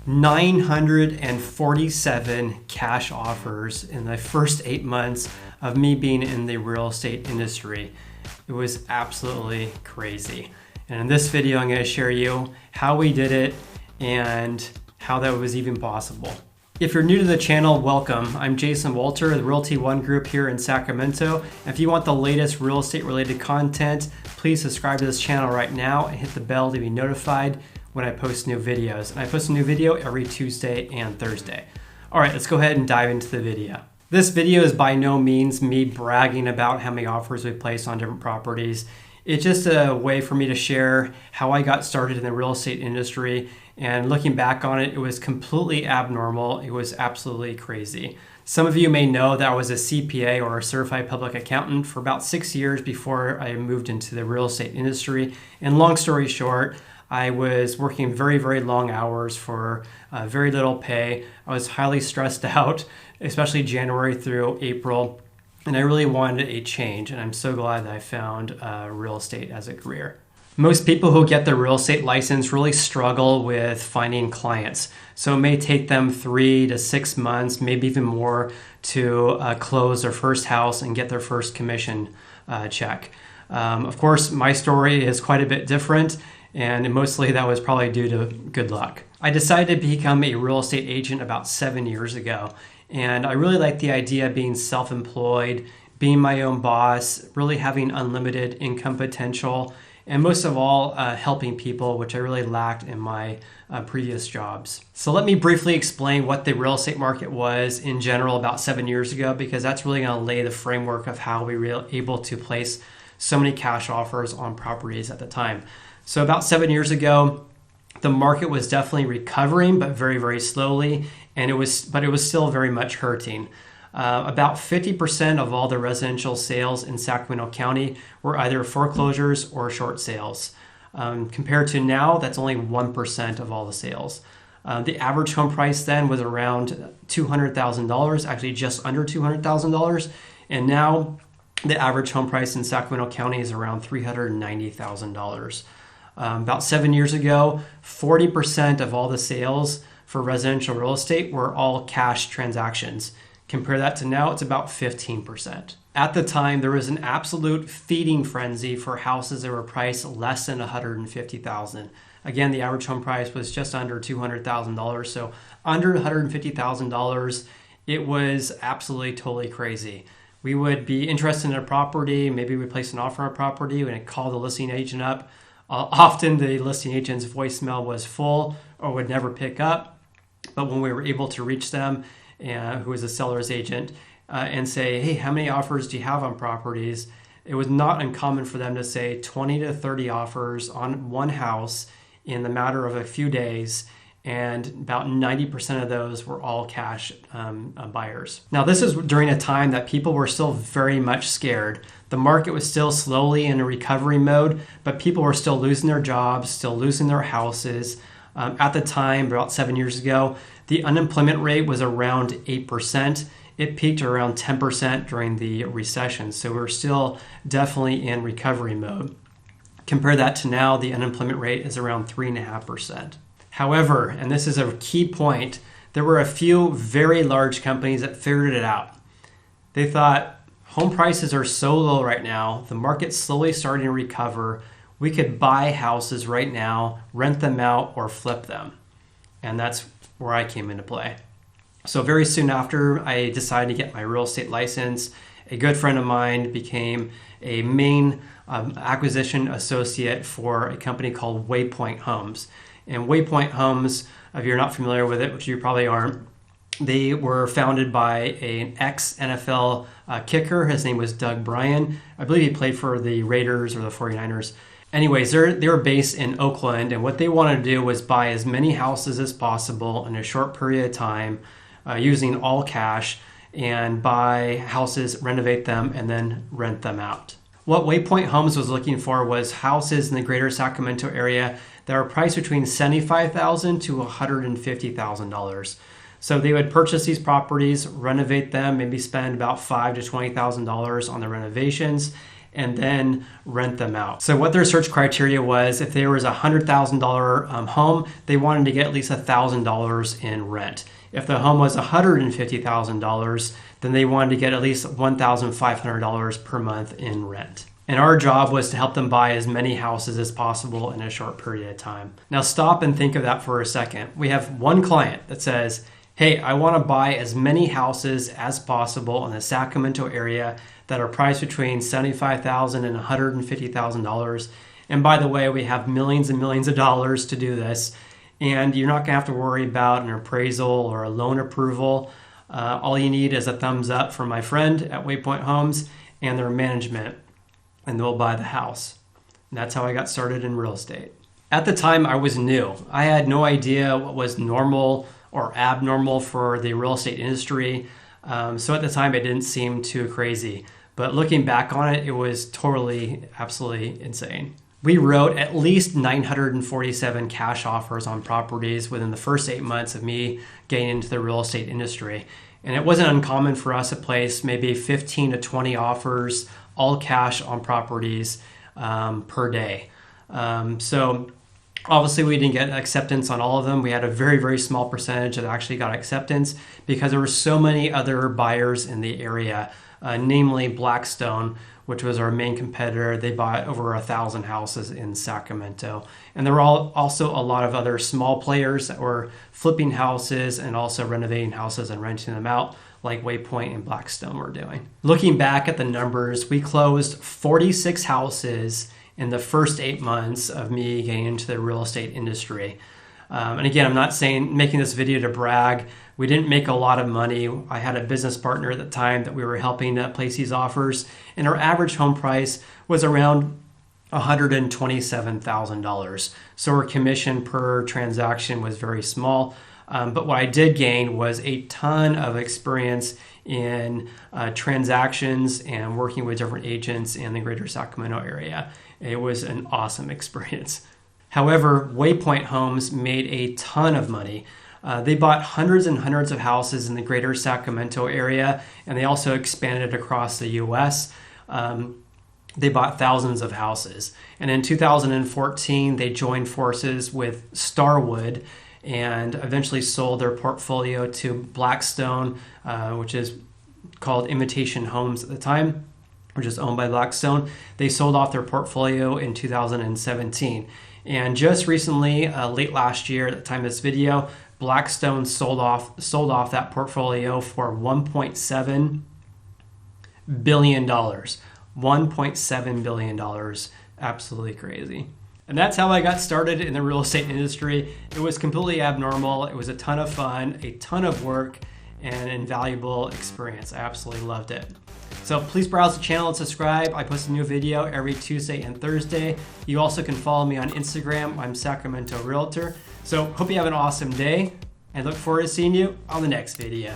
947 cash offers in the first 8 months of me being in the real estate industry. It was absolutely crazy. And in this video, I'm going to share you how we did it and how that was even possible. If you're new to the channel, welcome. I'm Jason Walter, the Realty One Group here in Sacramento. If you want the latest real estate related content, please subscribe to this channel right now and hit the bell to be notified when I post new videos. And I post a new video every Tuesday and Thursday. All right, let's go ahead and dive into the video. This video is by no means me bragging about how many offers we placed on different properties. It's just a way for me to share how I got started in the real estate industry. And looking back on it, it was completely abnormal. It was absolutely crazy. Some of you may know that I was a CPA, or a certified public accountant, for about 6 years before I moved into the real estate industry. And long story short, I was working very, very long hours for very little pay. I was highly stressed out, especially January through April, and I really wanted a change, and I'm so glad that I found real estate as a career. Most people who get their real estate license really struggle with finding clients. So it may take them 3 to 6 months, maybe even more, to close their first house and get their first commission check. Of course, my story is quite a bit different, and mostly that was probably due to good luck. I decided to become a real estate agent about 7 years ago, and I really liked the idea of being self-employed, being my own boss, really having unlimited income potential, and most of all, helping people, which I really lacked in my previous jobs. So let me briefly explain what the real estate market was in general about 7 years ago, because that's really going to lay the framework of how we were able to place so many cash offers on properties at the time. So about 7 years ago, the market was definitely recovering, but very, very slowly, and it was still very much hurting. About 50% of all the residential sales in Sacramento County were either foreclosures or short sales. Compared to now, that's only 1% of all the sales. The average home price then was around $200,000, actually just under $200,000, and now the average home price in Sacramento County is around $390,000. About 7 years ago, 40% of all the sales for residential real estate were all cash transactions. Compare that to now, it's about 15%. At the time, there was an absolute feeding frenzy for houses that were priced less than $150,000. Again, the average home price was just under $200,000. So under $150,000, it was absolutely totally crazy. We would be interested in a property, maybe we place an offer on a property, and call the listing agent up. Often the listing agent's voicemail was full or would never pick up. But when we were able to reach them, who was a seller's agent, and say, hey, how many offers do you have on properties? It was not uncommon for them to say 20 to 30 offers on one house in the matter of a few days, and about 90% of those were all cash buyers. Now, this is during a time that people were still very much scared. The market was still slowly in a recovery mode, but people were still losing their jobs, still losing their houses. At the time, about 7 years ago, the unemployment rate was around 8%. It peaked around 10% during the recession. So we're still definitely in recovery mode. Compare that to now, the unemployment rate is around 3.5%. However, and this is a key point, there were a few very large companies that figured it out. They thought, home prices are so low right now, the market's slowly starting to recover, we could buy houses right now, rent them out, or flip them. And that's where I came into play. So very soon after I decided to get my real estate license, a good friend of mine became a main acquisition associate for a company called WayPoint Homes. And WayPoint Homes, if you're not familiar with it, which you probably aren't, they were founded by an ex-NFL kicker. His name was Doug Bryan. I believe he played for the Raiders or the 49ers. Anyways, they were based in Oakland, and what they wanted to do was buy as many houses as possible in a short period of time using all cash, and buy houses, renovate them, and then rent them out. What WayPoint Homes was looking for was houses in the greater Sacramento area that were priced between $75,000 to $150,000. So they would purchase these properties, renovate them, maybe spend about $5,000 to $20,000 on the renovations, and then rent them out. So what their search criteria was, if there was a $100,000 home, they wanted to get at least $1,000 in rent. If the home was $150,000, then they wanted to get at least $1,500 per month in rent. And our job was to help them buy as many houses as possible in a short period of time. Now stop and think of that for a second. We have one client that says, hey, I want to buy as many houses as possible in the Sacramento area that are priced between $75,000 and $150,000. And by the way, we have millions and millions of dollars to do this. And you're not going to have to worry about an appraisal or a loan approval. All you need is a thumbs up from my friend at WayPoint Homes and their management, and they'll buy the house. And that's how I got started in real estate. At the time, I was new. I had no idea what was normal or abnormal for the real estate industry. So at the time, it didn't seem too crazy. But looking back on it, it was totally, absolutely insane. We wrote at least 947 cash offers on properties within the first 8 months of me getting into the real estate industry. And it wasn't uncommon for us to place maybe 15 to 20 offers, all cash on properties per day. So obviously we didn't get acceptance on all of them. We had a very, very small percentage that actually got acceptance because there were so many other buyers in the area, namely Blackstone, which was our main competitor. They bought over 1,000 houses in Sacramento. And there were also a lot of other small players that were flipping houses and also renovating houses and renting them out, like WayPoint and Blackstone were doing. Looking back at the numbers, we closed 46 houses in the first 8 months of me getting into the real estate industry. And again, I'm not making this video to brag. We didn't make a lot of money. I had a business partner at the time that we were helping place these offers, and our average home price was around $127,000. So our commission per transaction was very small. But what I did gain was a ton of experience in transactions and working with different agents in the greater Sacramento area. It was an awesome experience. However, WayPoint Homes made a ton of money. They bought hundreds and hundreds of houses in the greater Sacramento area, and they also expanded across the U.S. They bought thousands of houses. And in 2014, they joined forces with Starwood and eventually sold their portfolio to Blackstone, which is called Imitation Homes at the time, which is owned by Blackstone. They sold off their portfolio in 2017. And just recently, late last year, at the time of this video, Blackstone sold off that portfolio for $1.7 billion. $1.7 billion. Absolutely crazy. And that's how I got started in the real estate industry. It was completely abnormal. It was a ton of fun, a ton of work, and an invaluable experience. I absolutely loved it. So please browse the channel and subscribe. I post a new video every Tuesday and Thursday. You also can follow me on Instagram. I'm Sacramento Realtor. So hope you have an awesome day and look forward to seeing you on the next video.